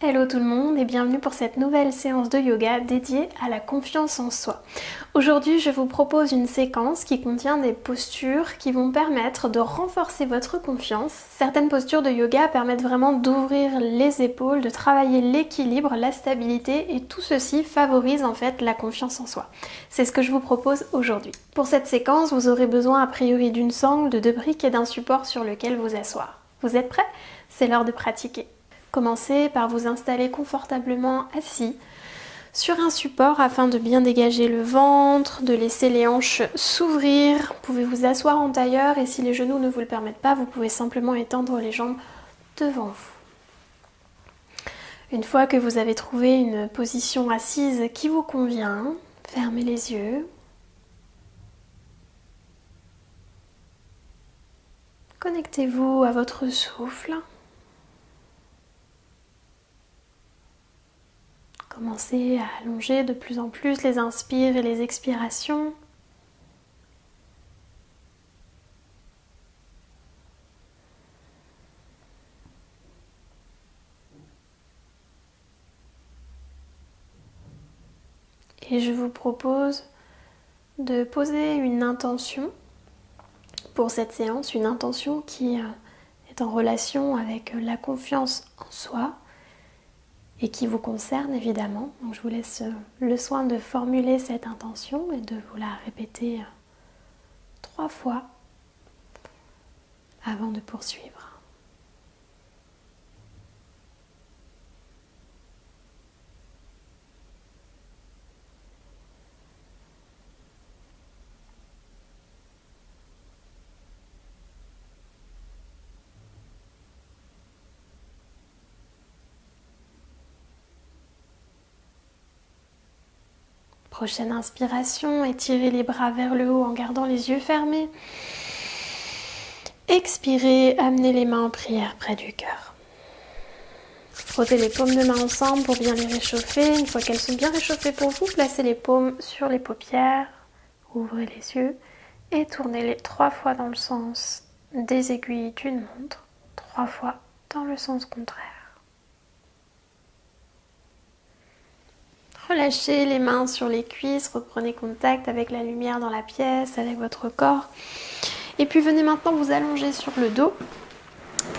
Hello tout le monde et bienvenue pour cette nouvelle séance de yoga dédiée à la confiance en soi. Aujourd'hui, je vous propose une séquence qui contient des postures qui vont permettre de renforcer votre confiance. Certaines postures de yoga permettent vraiment d'ouvrir les épaules, de travailler l'équilibre, la stabilité et tout ceci favorise en fait la confiance en soi. C'est ce que je vous propose aujourd'hui. Pour cette séquence, vous aurez besoin a priori d'une sangle, de 2 briques et d'un support sur lequel vous asseoir. Vous êtes prêts? C'est l'heure de pratiquer. Commencez par vous installer confortablement assis sur un support afin de bien dégager le ventre, de laisser les hanches s'ouvrir. Vous pouvez vous asseoir en tailleur et si les genoux ne vous le permettent pas, vous pouvez simplement étendre les jambes devant vous. Une fois que vous avez trouvé une position assise qui vous convient, fermez les yeux. Connectez-vous à votre souffle. Commencez à allonger de plus en plus les inspires et les expirations. Et je vous propose de poser une intention pour cette séance, une intention qui est en relation avec la confiance en soi et qui vous concerne évidemment. Donc je vous laisse le soin de formuler cette intention et de vous la répéter 3 fois avant de poursuivre. Prochaine inspiration, étirez les bras vers le haut en gardant les yeux fermés. Expirez, amenez les mains en prière près du cœur. Frottez les paumes de main ensemble pour bien les réchauffer. Une fois qu'elles sont bien réchauffées pour vous, placez les paumes sur les paupières, ouvrez les yeux et tournez-les 3 fois dans le sens des aiguilles d'une montre, 3 fois dans le sens contraire. Relâchez les mains sur les cuisses, reprenez contact avec la lumière dans la pièce, avec votre corps. Et puis venez maintenant vous allonger sur le dos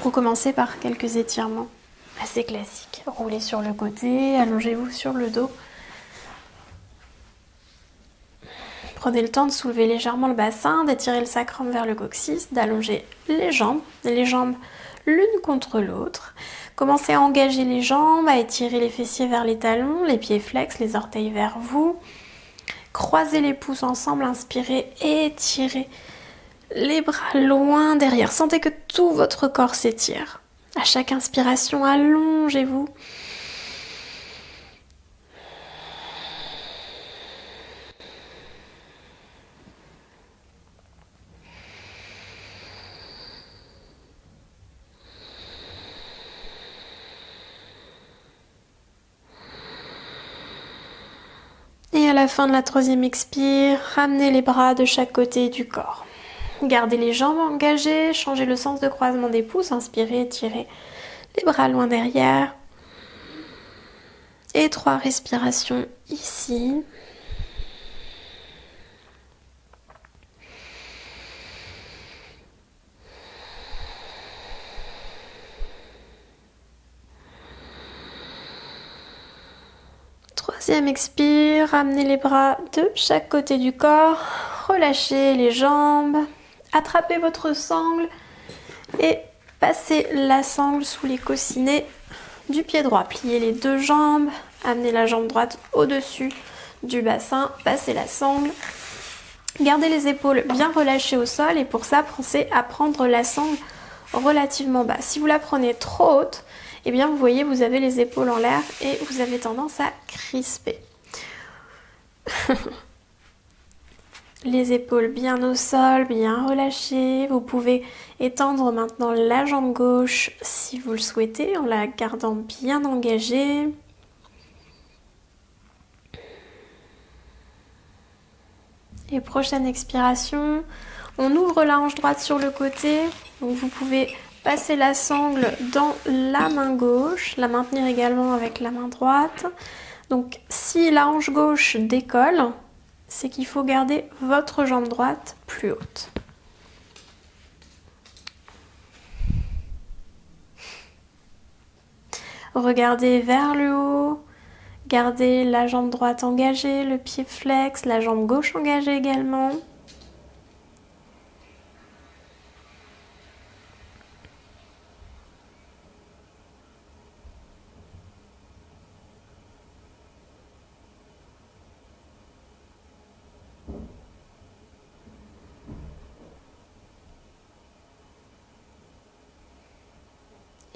pour commencer par quelques étirements assez classiques. Roulez sur le côté, allongez-vous sur le dos. Prenez le temps de soulever légèrement le bassin, d'étirer le sacrum vers le coccyx, d'allonger les jambes l'une contre l'autre. Commencez à engager les jambes, à étirer les fessiers vers les talons, les pieds flex, les orteils vers vous. Croisez les pouces ensemble, inspirez et étirez les bras loin derrière. Sentez que tout votre corps s'étire. À chaque inspiration, allongez-vous. Et à la fin de la 3e expire, ramenez les bras de chaque côté du corps. Gardez les jambes engagées, changez le sens de croisement des pouces, inspirez, étirez les bras loin derrière. Et 3 respirations ici. Troisième expire, ramenez les bras de chaque côté du corps, relâchez les jambes, attrapez votre sangle et passez la sangle sous les coussinets du pied droit. Pliez les 2 jambes, amenez la jambe droite au-dessus du bassin, passez la sangle. Gardez les épaules bien relâchées au sol et pour ça, pensez à prendre la sangle relativement bas. Si vous la prenez trop haute, eh bien vous voyez, vous avez les épaules en l'air et vous avez tendance à crisper. Les épaules bien au sol, bien relâchées. Vous pouvez étendre maintenant la jambe gauche si vous le souhaitez, en la gardant bien engagée. Et prochaine expiration, on ouvre la hanche droite sur le côté. Donc vous pouvez passer la sangle dans la main gauche, la maintenir également avec la main droite. Donc si la hanche gauche décolle, c'est qu'il faut garder votre jambe droite plus haute. Regardez vers le haut, gardez la jambe droite engagée, le pied flex, la jambe gauche engagée également.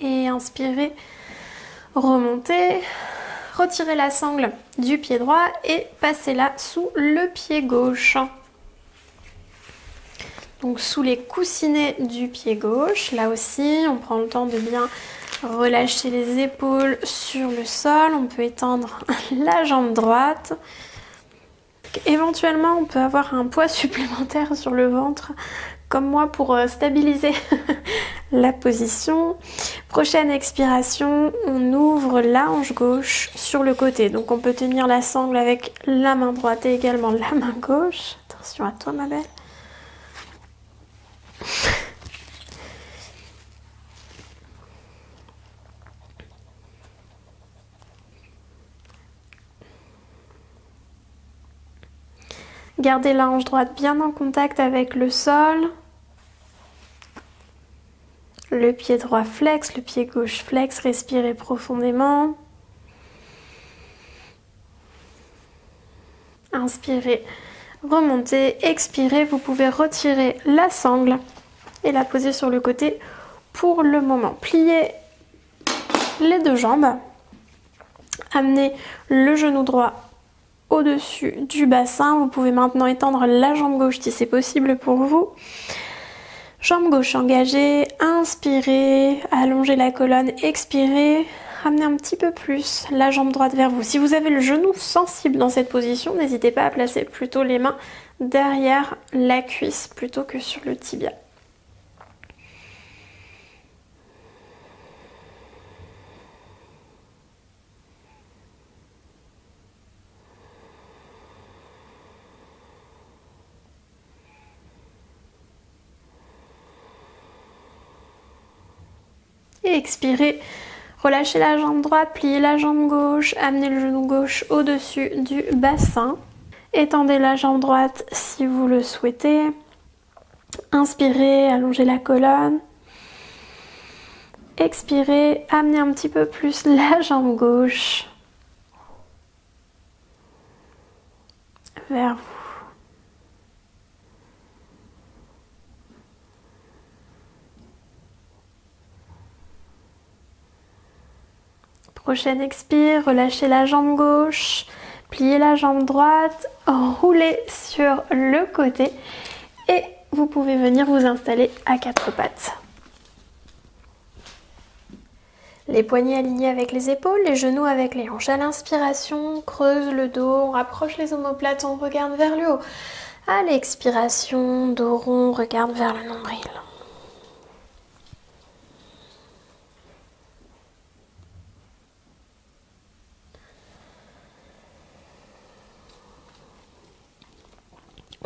Et inspirez, remontez, retirez la sangle du pied droit et passez-la sous le pied gauche. Donc sous les coussinets du pied gauche, là aussi on prend le temps de bien relâcher les épaules sur le sol, on peut étendre la jambe droite. Éventuellement on peut avoir un poids supplémentaire sur le ventre comme moi pour stabiliser la position. Prochaine expiration, on ouvre la hanche gauche sur le côté. Donc on peut tenir la sangle avec la main droite et également la main gauche. Attention à toi ma belle. Gardez la hanche droite bien en contact avec le sol. Le pied droit flex, le pied gauche flex, respirez profondément. Inspirez, remontez, expirez. Vous pouvez retirer la sangle et la poser sur le côté pour le moment. Pliez les deux jambes. Amenez le genou droit au-dessus du bassin. Vous pouvez maintenant étendre la jambe gauche si c'est possible pour vous. Jambe gauche engagée, inspirez, allongez la colonne, expirez, ramenez un petit peu plus la jambe droite vers vous. Si vous avez le genou sensible dans cette position, n'hésitez pas à placer plutôt les mains derrière la cuisse plutôt que sur le tibia. Et expirez, relâchez la jambe droite, pliez la jambe gauche, amenez le genou gauche au-dessus du bassin. Étendez la jambe droite si vous le souhaitez. Inspirez, allongez la colonne. Expirez, amenez un petit peu plus la jambe gauche vers vous. Prochaine expire, relâchez la jambe gauche, pliez la jambe droite, roulez sur le côté et vous pouvez venir vous installer à quatre pattes. Les poignets alignés avec les épaules, les genoux avec les hanches. À l'inspiration, on creuse le dos, on rapproche les omoplates, on regarde vers le haut. À l'expiration, dos rond, on regarde vers le nombril.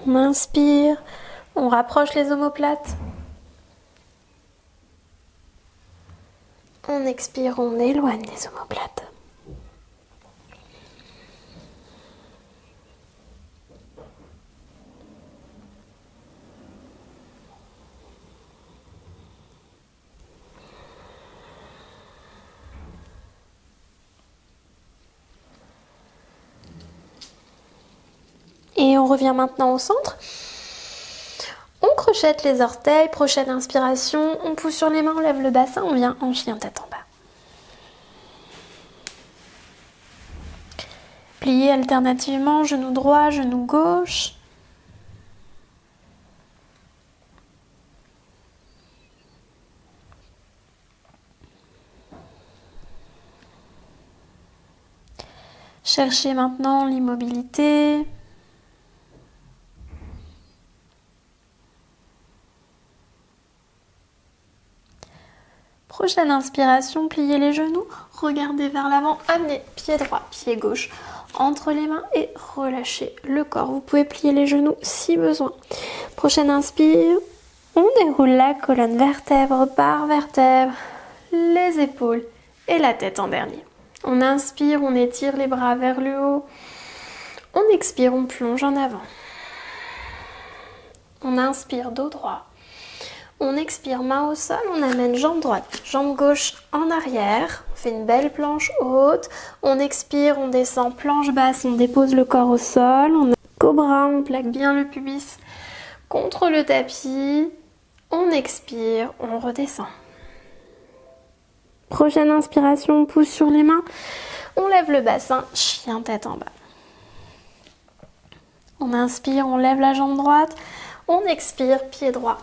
On inspire, on rapproche les omoplates. On expire, on éloigne les omoplates. Et on revient maintenant au centre. On crochette les orteils, prochaine inspiration, on pousse sur les mains, on lève le bassin, on vient en chien tête en bas. Pliez alternativement, genou droit, genou gauche. Cherchez maintenant l'immobilité. Prochaine inspiration, pliez les genoux, regardez vers l'avant, amenez pied droit, pied gauche entre les mains et relâchez le corps. Vous pouvez plier les genoux si besoin. Prochaine inspire, on déroule la colonne vertèbre par vertèbre, les épaules et la tête en dernier. On inspire, on étire les bras vers le haut. On expire, on plonge en avant. On inspire, dos droit. On expire, main au sol, on amène jambe droite, jambe gauche en arrière. On fait une belle planche haute. On expire, on descend, planche basse, on dépose le corps au sol. On cobra, on plaque bien le pubis contre le tapis. On expire, on redescend. Prochaine inspiration, on pousse sur les mains. On lève le bassin, chien tête en bas. On inspire, on lève la jambe droite. On expire, pied droit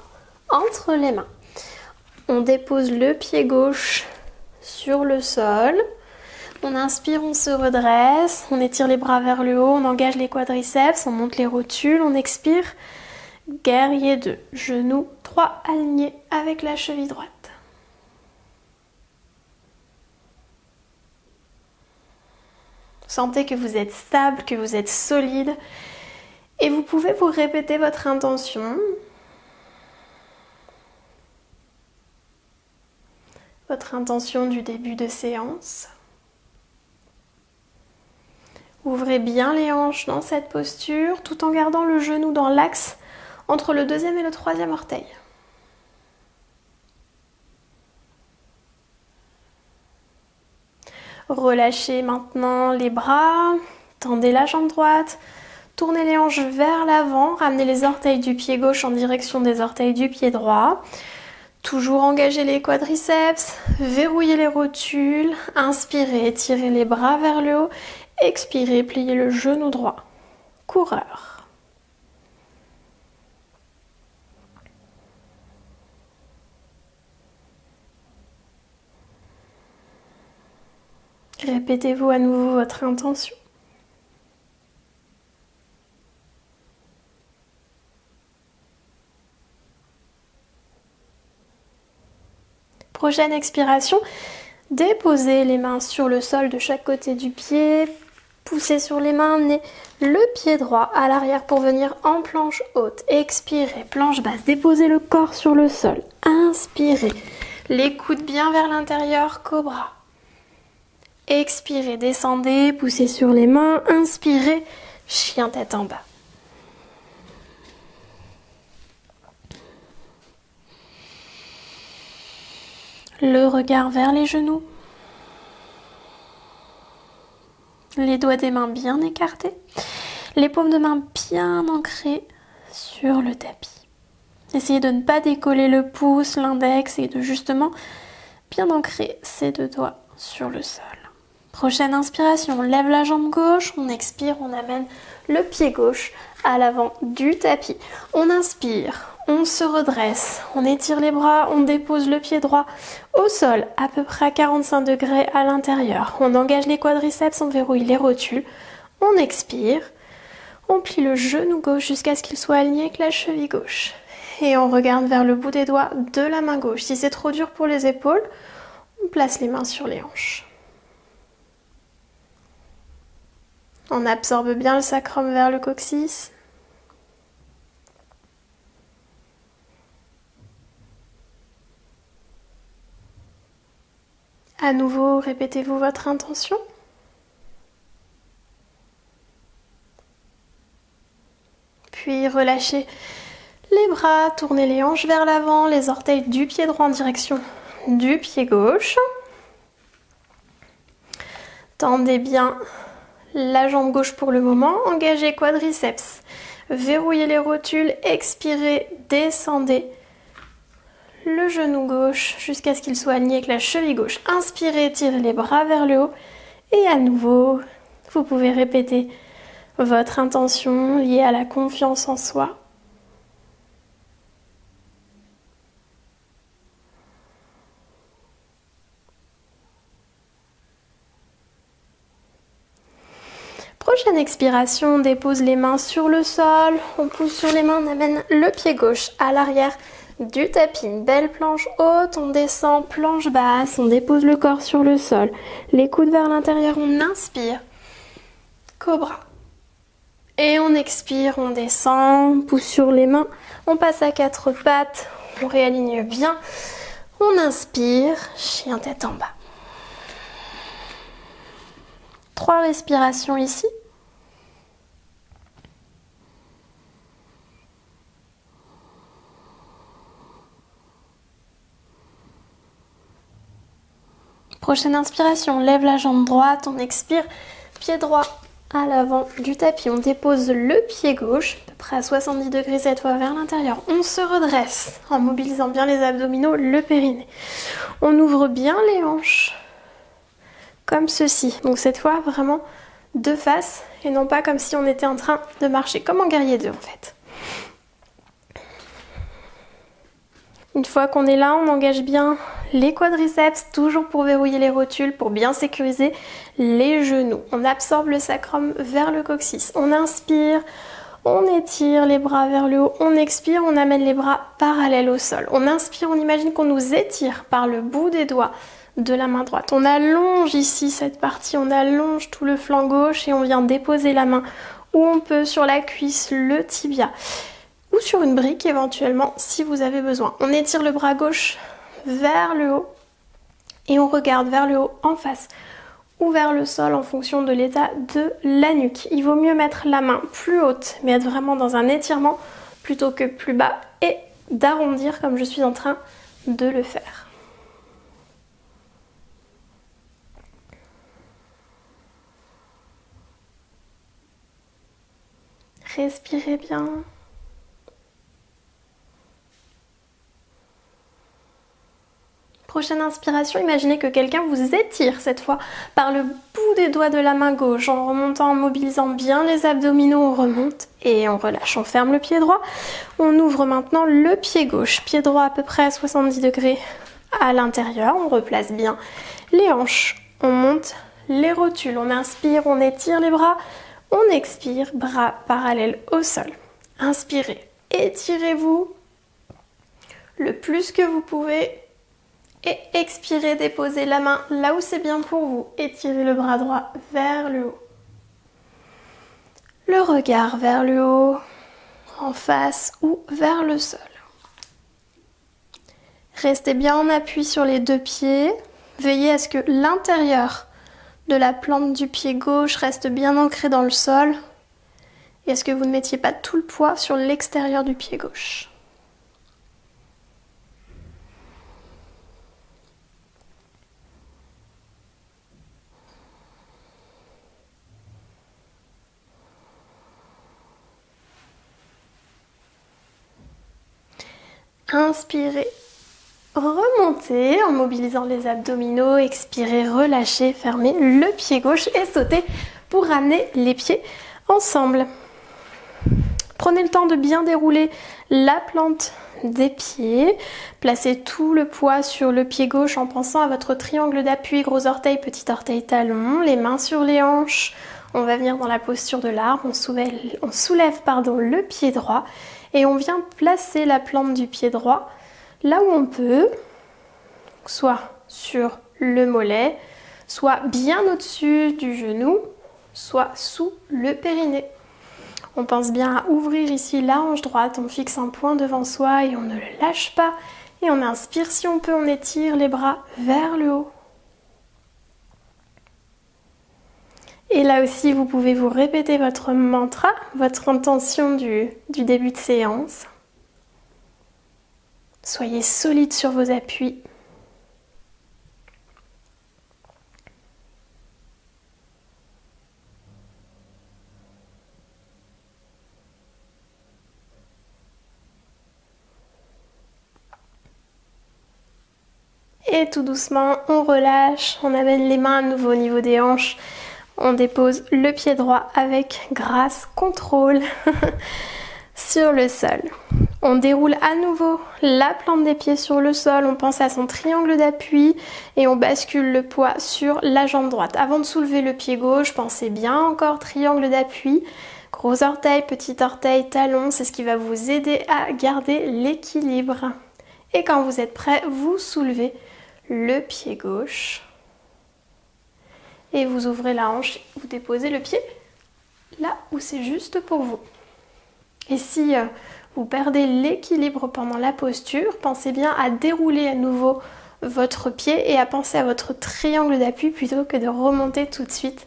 entre les mains. On dépose le pied gauche sur le sol. On inspire, on se redresse. On étire les bras vers le haut. On engage les quadriceps. On monte les rotules. On expire. Guerrier 2. Genoux 3 alignés avec la cheville droite. Sentez que vous êtes stable, que vous êtes solide. Et vous pouvez vous répéter votre intention. Votre intention du début de séance. Ouvrez bien les hanches dans cette posture tout en gardant le genou dans l'axe entre le deuxième et le troisième orteil. Relâchez maintenant les bras, tendez la jambe droite, tournez les hanches vers l'avant, ramenez les orteils du pied gauche en direction des orteils du pied droit. Toujours engagez les quadriceps, verrouillez les rotules, inspirez, tirez les bras vers le haut, expirez, pliez le genou droit. Coureur. Répétez-vous à nouveau votre intention. Prochaine expiration, déposez les mains sur le sol de chaque côté du pied, poussez sur les mains, amenez le pied droit à l'arrière pour venir en planche haute. Expirez, planche basse, déposez le corps sur le sol. Inspirez, les coudes bien vers l'intérieur, cobra. Expirez, descendez, poussez sur les mains, inspirez, chien tête en bas. Le regard vers les genoux. Les doigts des mains bien écartés. Les paumes de main bien ancrées sur le tapis. Essayez de ne pas décoller le pouce, l'index et de justement bien ancrer ces deux doigts sur le sol. Prochaine inspiration, on lève la jambe gauche, on expire, on amène le pied gauche à l'avant du tapis. On inspire, on se redresse, on étire les bras, on dépose le pied droit au sol, à peu près à 45 degrés à l'intérieur. On engage les quadriceps, on verrouille les rotules, on expire, on plie le genou gauche jusqu'à ce qu'il soit aligné avec la cheville gauche. Et on regarde vers le bout des doigts de la main gauche. Si c'est trop dur pour les épaules, on place les mains sur les hanches. On absorbe bien le sacrum vers le coccyx. À nouveau, répétez-vous votre intention. Puis relâchez les bras, tournez les hanches vers l'avant, les orteils du pied droit en direction du pied gauche. Tendez bien la jambe gauche pour le moment, engagez quadriceps, verrouillez les rotules, expirez, descendez le genou gauche jusqu'à ce qu'il soit aligné avec la cheville gauche. Inspirez, tirez les bras vers le haut et à nouveau, vous pouvez répéter votre intention liée à la confiance en soi. Prochaine expiration, on dépose les mains sur le sol, on pousse sur les mains, on amène le pied gauche à l'arrière du tapis. Une belle planche haute, on descend, planche basse, on dépose le corps sur le sol. Les coudes vers l'intérieur, on inspire. Cobra. Et on expire, on descend, pousse sur les mains. On passe à quatre pattes, on réaligne bien. On inspire, chien tête en bas. 3 respirations ici. Prochaine inspiration, on lève la jambe droite, on expire, pied droit à l'avant du tapis. On dépose le pied gauche, à peu près à 70 degrés cette fois vers l'intérieur. On se redresse en mobilisant bien les abdominaux, le périnée. On ouvre bien les hanches, comme ceci. Donc cette fois, vraiment de face et non pas comme si on était en train de marcher, comme en guerrier 2 en fait. Une fois qu'on est là, on engage bien les quadriceps, toujours pour verrouiller les rotules, pour bien sécuriser les genoux. On absorbe le sacrum vers le coccyx. On inspire, on étire les bras vers le haut. On expire, on amène les bras parallèles au sol. On inspire, on imagine qu'on nous étire par le bout des doigts de la main droite. On allonge ici cette partie, on allonge tout le flanc gauche et on vient déposer la main où on peut sur la cuisse, le tibia. Ou sur une brique éventuellement si vous avez besoin. On étire le bras gauche vers le haut et on regarde vers le haut en face ou vers le sol en fonction de l'état de la nuque. Il vaut mieux mettre la main plus haute mais être vraiment dans un étirement plutôt que plus bas et d'arrondir comme je suis en train de le faire. Respirez bien. Prochaine inspiration, imaginez que quelqu'un vous étire cette fois par le bout des doigts de la main gauche en remontant, en mobilisant bien les abdominaux, on remonte et on relâche. On ferme le pied droit, on ouvre maintenant le pied gauche, pied droit à peu près à 70 degrés à l'intérieur, on replace bien les hanches, on monte les rotules, on inspire, on étire les bras, on expire, bras parallèles au sol. Inspirez, étirez-vous le plus que vous pouvez. Et expirez, déposez la main là où c'est bien pour vous. Étirez le bras droit vers le haut. Le regard vers le haut, en face ou vers le sol. Restez bien en appui sur les deux pieds. Veillez à ce que l'intérieur de la plante du pied gauche reste bien ancré dans le sol. Et à ce que vous ne mettiez pas tout le poids sur l'extérieur du pied gauche. Inspirez, remontez en mobilisant les abdominaux, expirez, relâchez, fermez le pied gauche et sautez pour ramener les pieds ensemble. Prenez le temps de bien dérouler la plante des pieds, placez tout le poids sur le pied gauche en pensant à votre triangle d'appui, gros orteil, petit orteil, talon, les mains sur les hanches. On va venir dans la posture de l'arbre, on soulève le pied droit. Et on vient placer la plante du pied droit là où on peut, soit sur le mollet, soit bien au-dessus du genou, soit sous le périnée. On pense bien à ouvrir ici la hanche droite, on fixe un point devant soi et on ne le lâche pas. Et on inspire si on peut, on étire les bras vers le haut. Et là aussi, vous pouvez vous répéter votre mantra, votre intention du début de séance. Soyez solide sur vos appuis. Et tout doucement, on relâche, on amène les mains à nouveau au niveau des hanches. On dépose le pied droit avec grâce, contrôle sur le sol. On déroule à nouveau la plante des pieds sur le sol, on pense à son triangle d'appui et on bascule le poids sur la jambe droite. Avant de soulever le pied gauche, pensez bien encore triangle d'appui, gros orteil, petit orteil, talon, c'est ce qui va vous aider à garder l'équilibre. Et quand vous êtes prêt, vous soulevez le pied gauche. Et vous ouvrez la hanche, vous déposez le pied là où c'est juste pour vous. Et si vous perdez l'équilibre pendant la posture, pensez bien à dérouler à nouveau votre pied et à penser à votre triangle d'appui plutôt que de remonter tout de suite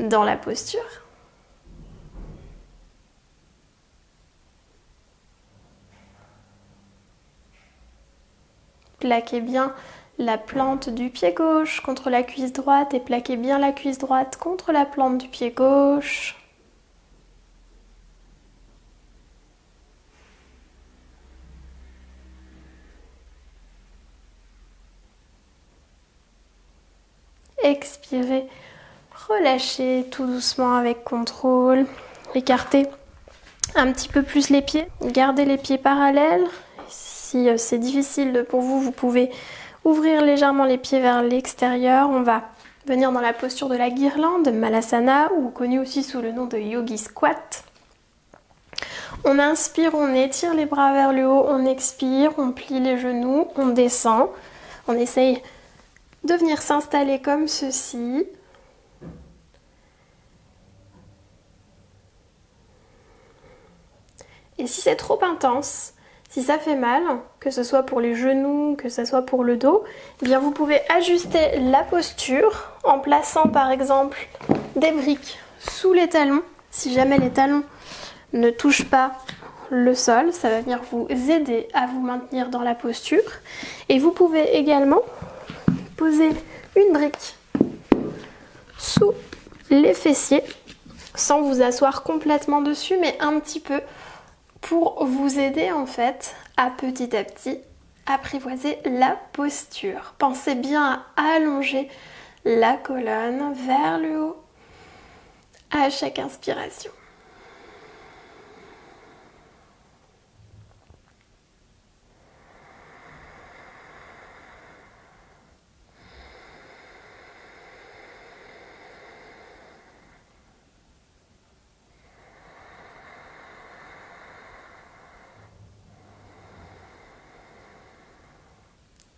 dans la posture. Plaquez bien la plante du pied gauche contre la cuisse droite et plaquez bien la cuisse droite contre la plante du pied gauche. Expirez, relâchez tout doucement avec contrôle. Écartez un petit peu plus les pieds, gardez les pieds parallèles. Si c'est difficile pour vous, vous pouvez ouvrir légèrement les pieds vers l'extérieur. On va venir dans la posture de la guirlande, Malasana, ou connue aussi sous le nom de Yogi Squat. On inspire, on étire les bras vers le haut, on expire, on plie les genoux, on descend. On essaye de venir s'installer comme ceci. Et si c'est trop intense, si ça fait mal, que ce soit pour les genoux, que ce soit pour le dos, eh bien vous pouvez ajuster la posture en plaçant par exemple des briques sous les talons. Si jamais les talons ne touchent pas le sol, ça va venir vous aider à vous maintenir dans la posture. Et vous pouvez également poser une brique sous les fessiers sans vous asseoir complètement dessus, mais un petit peu pour vous aider en fait à petit apprivoiser la posture. Pensez bien à allonger la colonne vers le haut à chaque inspiration.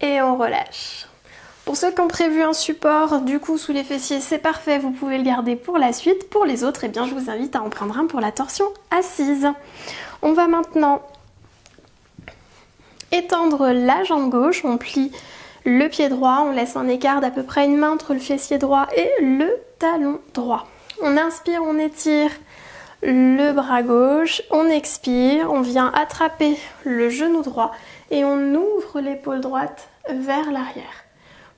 Et on relâche. Pour ceux qui ont prévu un support du coup sous les fessiers, c'est parfait, vous pouvez le garder pour la suite. Pour les autres, eh bien, je vous invite à en prendre un pour la torsion assise. On va maintenant étendre la jambe gauche, on plie le pied droit, on laisse un écart d'à peu près une main entre le fessier droit et le talon droit. On inspire, on étire le bras gauche, on expire, on vient attraper le genou droit et on ouvre l'épaule droite vers l'arrière.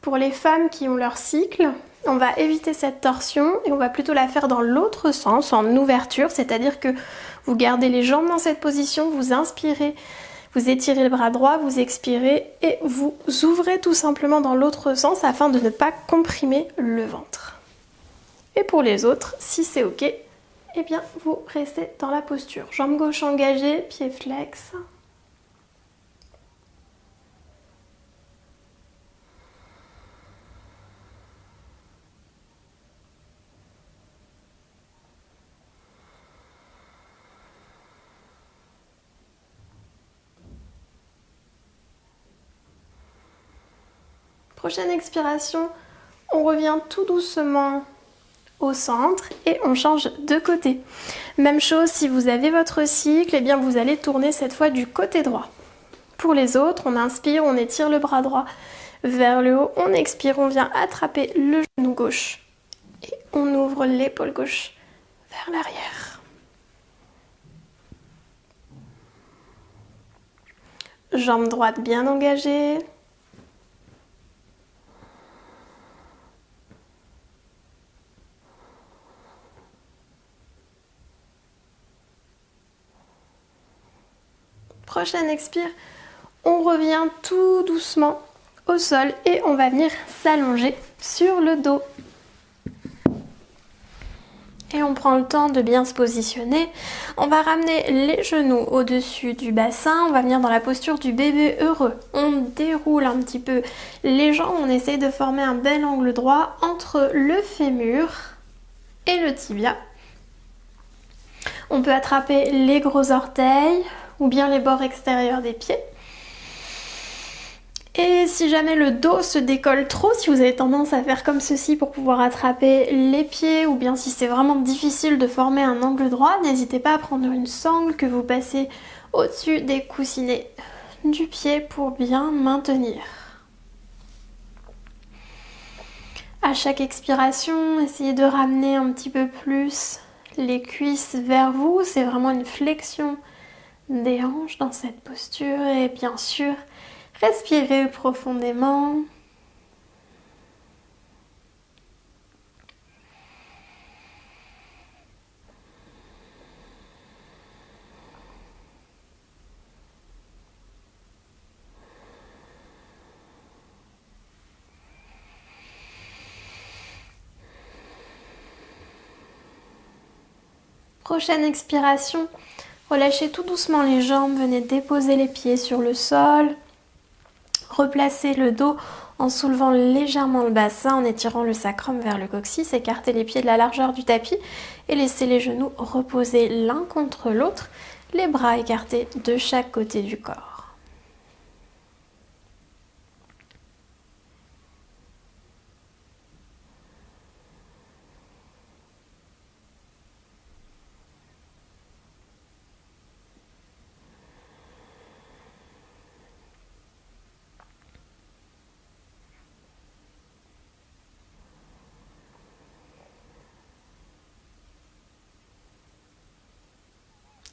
Pour les femmes qui ont leur cycle, on va éviter cette torsion et on va plutôt la faire dans l'autre sens, en ouverture, c'est-à-dire que vous gardez les jambes dans cette position, vous inspirez, vous étirez le bras droit, vous expirez et vous ouvrez tout simplement dans l'autre sens afin de ne pas comprimer le ventre. Et pour les autres, si c'est ok, eh bien vous restez dans la posture. Jambe gauche engagée, pied flex. Prochaine expiration, on revient tout doucement au centre et on change de côté. Même chose, si vous avez votre cycle, eh bien vous allez tourner cette fois du côté droit. Pour les autres, on inspire, on étire le bras droit vers le haut, on expire, on vient attraper le genou gauche et on ouvre l'épaule gauche vers l'arrière. Jambe droite bien engagée. Prochaine expire, on revient tout doucement au sol et on va venir s'allonger sur le dos. Et on prend le temps de bien se positionner. On va ramener les genoux au-dessus du bassin. On va venir dans la posture du bébé heureux. On déroule un petit peu les jambes. On essaye de former un bel angle droit entre le fémur et le tibia. On peut attraper les gros orteils ou bien les bords extérieurs des pieds. Et si jamais le dos se décolle trop, si vous avez tendance à faire comme ceci pour pouvoir attraper les pieds, ou bien si c'est vraiment difficile de former un angle droit, n'hésitez pas à prendre une sangle que vous passez au-dessus des coussinets du pied pour bien maintenir. À chaque expiration, essayez de ramener un petit peu plus les cuisses vers vous. C'est vraiment une flexion des hanches dans cette posture. Et bien sûr, respirez profondément. Prochaine expiration, relâchez tout doucement les jambes, venez déposer les pieds sur le sol. Replacez le dos en soulevant légèrement le bassin, en étirant le sacrum vers le coccyx. Écartez les pieds de la largeur du tapis et laissez les genoux reposer l'un contre l'autre, les bras écartés de chaque côté du corps.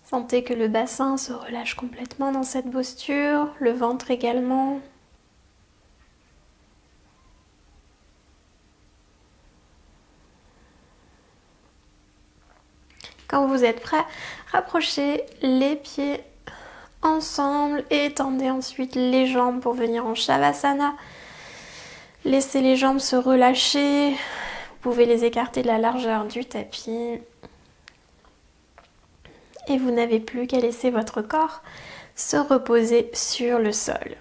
Sentez que le bassin se relâche complètement dans cette posture, le ventre également. Quand vous êtes prêt, rapprochez les pieds ensemble et étendez ensuite les jambes pour venir en Shavasana. Laissez les jambes se relâcher. Vous pouvez les écarter de la largeur du tapis. Et vous n'avez plus qu'à laisser votre corps se reposer sur le sol.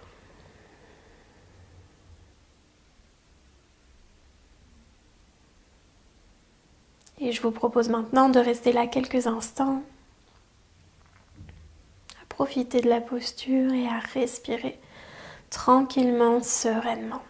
Et je vous propose maintenant de rester là quelques instants, à profiter de la posture et à respirer tranquillement, sereinement.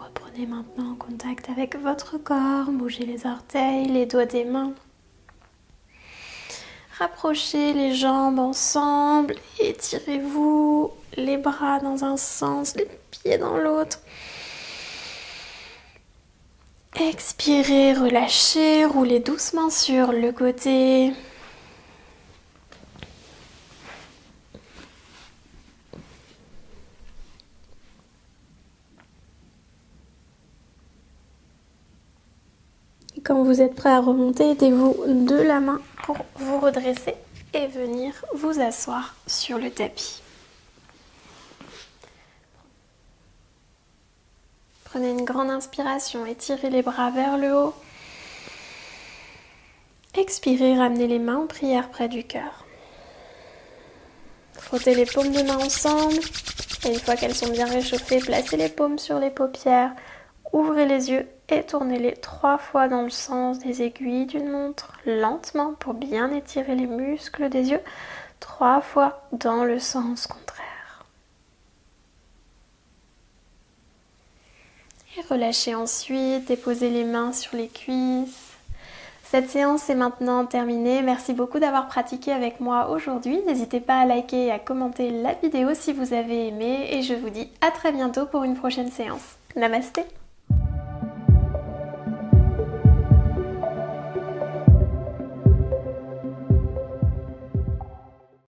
Reprenez maintenant contact avec votre corps, bougez les orteils, les doigts des mains. Rapprochez les jambes ensemble, étirez-vous, les bras dans un sens, les pieds dans l'autre. Expirez, relâchez, roulez doucement sur le côté. quand vous êtes prêt à remonter, aidez-vous de la main pour vous redresser et venir vous asseoir sur le tapis. Prenez une grande inspiration, étirez les bras vers le haut. Expirez, ramenez les mains en prière près du cœur. Frottez les paumes de main ensemble. Et une fois qu'elles sont bien réchauffées, placez les paumes sur les paupières. Ouvrez les yeux et tournez-les 3 fois dans le sens des aiguilles d'une montre, lentement pour bien étirer les muscles des yeux. 3 fois dans le sens contraire. Et relâchez ensuite, déposez les mains sur les cuisses. Cette séance est maintenant terminée. Merci beaucoup d'avoir pratiqué avec moi aujourd'hui. N'hésitez pas à liker et à commenter la vidéo si vous avez aimé. Et je vous dis à très bientôt pour une prochaine séance. Namasté!